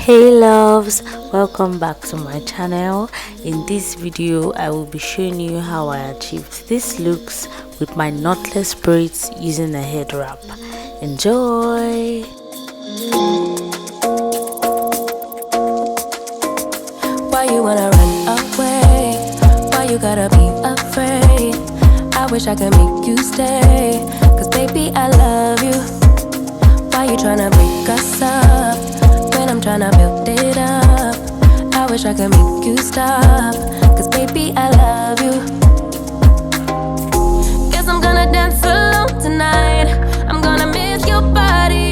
Hey loves, welcome back to my channel. In this video I will be showing you how I achieved these looks with my knotless braids using a head wrap. Enjoy. Why you wanna run away? Why you gotta be afraid? I wish I could make you stay, cause baby I love you. Why you tryna break us up when I'm tryna build it up? I wish I could make you stop, cause baby I love you. Guess I'm gonna dance alone tonight. I'm gonna miss your body.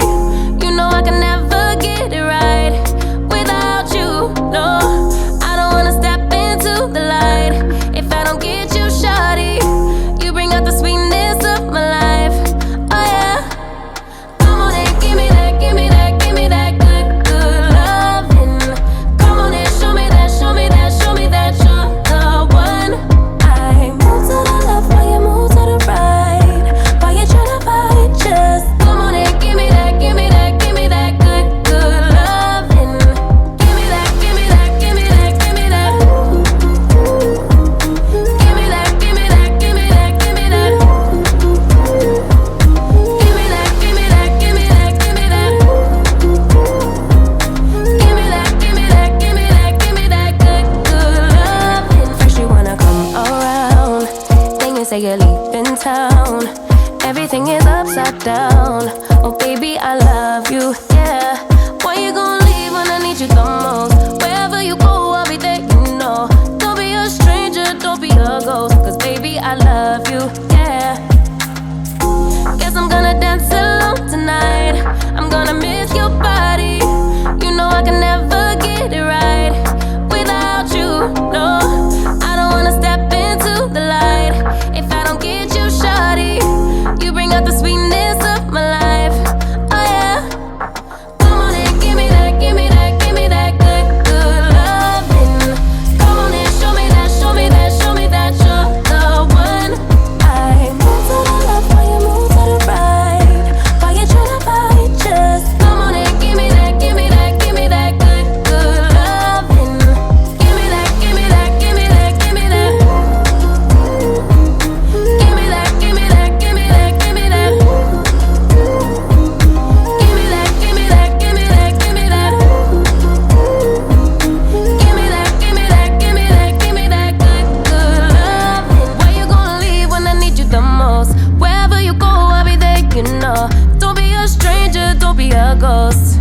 You know I can never get it right without you, no. I don't wanna step into the light if I don't get you, shawty. You bring out the sweetness of my life, oh yeah. Come on and give me that, give me that, give me that good, good loving. Come on and show me that, show me that, show me that you're the one. I move to the left while you move to the right. Why you tryna fight? Just come on and give me that, give me that, give me that good, good loving. Give me that, give me that, give me that, give me that. Give me that, give me that, give me that, give me that. Give me that, give me that, give me that, give me that. Give me that, give me that, give me that, give me that good, good loving. First you wanna come around, then you say you're leaving town. Everything is upside down. Oh baby, I love you, yeah. Why you gonna leave when I need you the most? Wherever you go, I'll be there, you know. Don't be a stranger, don't be a ghost, cause baby, I love you, yeah. Guess I'm gonna dance alone tonight. I'm gonna miss your body. You know I can never get it right without you, no. I don't wanna step into the light if I don't get you, shawty. You bring out the sweetness of my life, oh yeah. Come on and give me that, give me that, give me that good, good loving. Come on and show me that, show me that, show me that you're the one. I move to the left while you move to the right. Why you tryna fight? Just come on and give me that, give me that, give me that good, good loving. Give me that, give me that, give me that, give me that. Give me that, give me that, give me that, give me that. Give me that, give me that, give me that, give me that. Give me that, give me that, give me that, give me that good, good loving. Why you gonna leave when I need you the most? Wherever you go, I'll be there, you know. Don't be a stranger, don't be a ghost.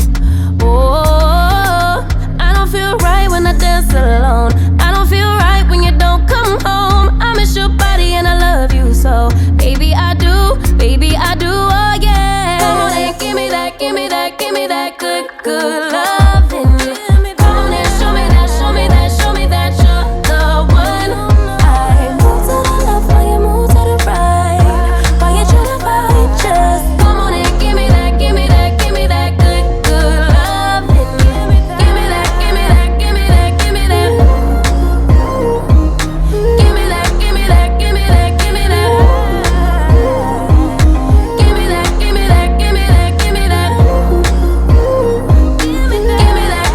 Oh, I don't feel right when I dance alone. I don't feel right when you don't come home. I miss your body and I love you so. Baby, I do, oh yeah. Come on and give me that, give me that, give me that good, good loving. Come on and show me that, show me that, show me that you're the one. I move to the left while you move to the right. Why you tryna fight? Just come on and give me that, give me that, give me that good, good loving. Give me that, give me that, give me that, give me that. Give me that, give me that, give me that, give me that. Give me that, give me that, give me that, give me that. Give me that,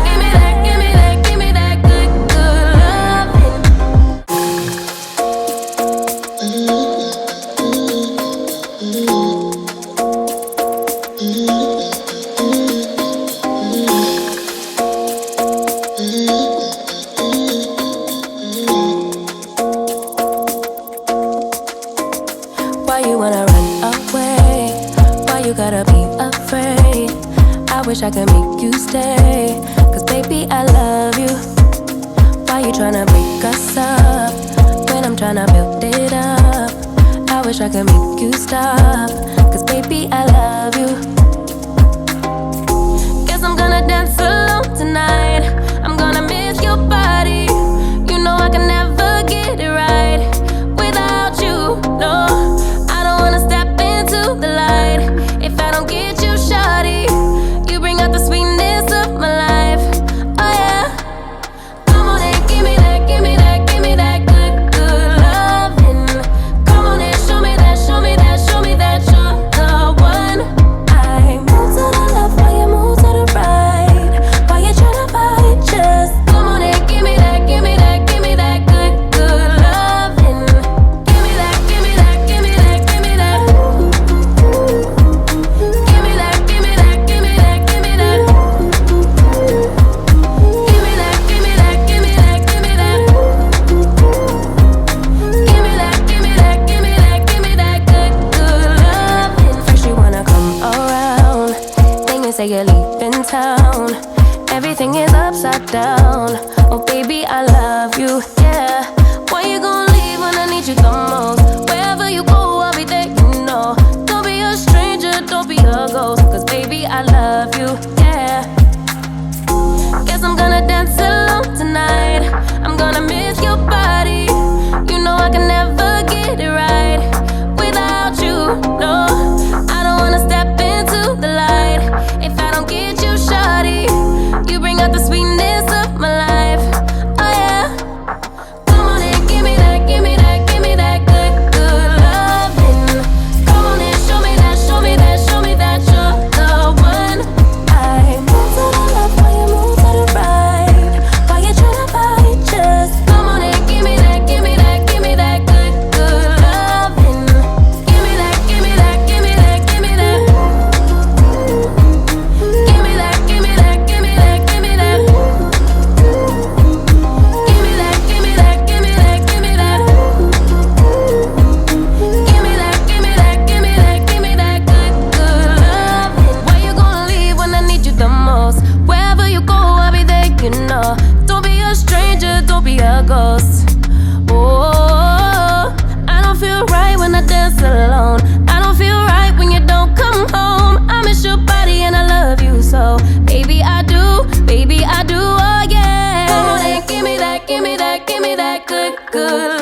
give me that, give me that, give me that good, good loving. Why you wanna run away? Why you gotta be afraid? I wish I could make you stay, cause baby I love you. Why you tryna break us up when I'm tryna build it up? I wish I could make you stop, cause baby I love you. Guess I'm gonna dance alone tonight. I'm gonna miss your body. You know I can never get it right without you, no. I don't wanna step into the light if I don't get you, shawty. You bring out the sweetness of my life, oh yeah. Come on and give me that, give me that, give me that good, good loving. Come on and show me that, show me that, show me that you're the one. I town. Everything is upside down. Oh baby, I love you, yeah. Why you gonna leave when I need you the most? Wherever you go, I'll be there, you know. Don't be a stranger, don't be a ghost, cause baby, I love you, yeah. Guess I'm gonna dance alone tonight. I'm gonna miss your body. You know I can never get it right without you, no. I don't wanna step into the light if I don't get you, shawty. You bring out the sweetness of my life, oh yeah. Come on and give me that, give me that, give me that good, good loving. Come on and show me that, show me that, show me that you're the one. I move to the left while you move to the right. Why you tryna fight? Just come on and give me that, give me that, give me that good, good loving. Give me that, give me that, give me that, give me that. Give me that, give me that, give me that, give me that. Give me that, give me that, give me that, give me that. Give me that, give me that, give me that, give me that good, good loving. Why you gonna leave when I need you the most? Wherever you go, I'll be there, you know. Don't be a stranger, don't be a ghost. Oh, I don't feel right when I dance alone. I don't feel right when you don't come home. I miss your body and I love you so. Baby, I do, oh yeah. Come on and give me that, give me that, give me that good, good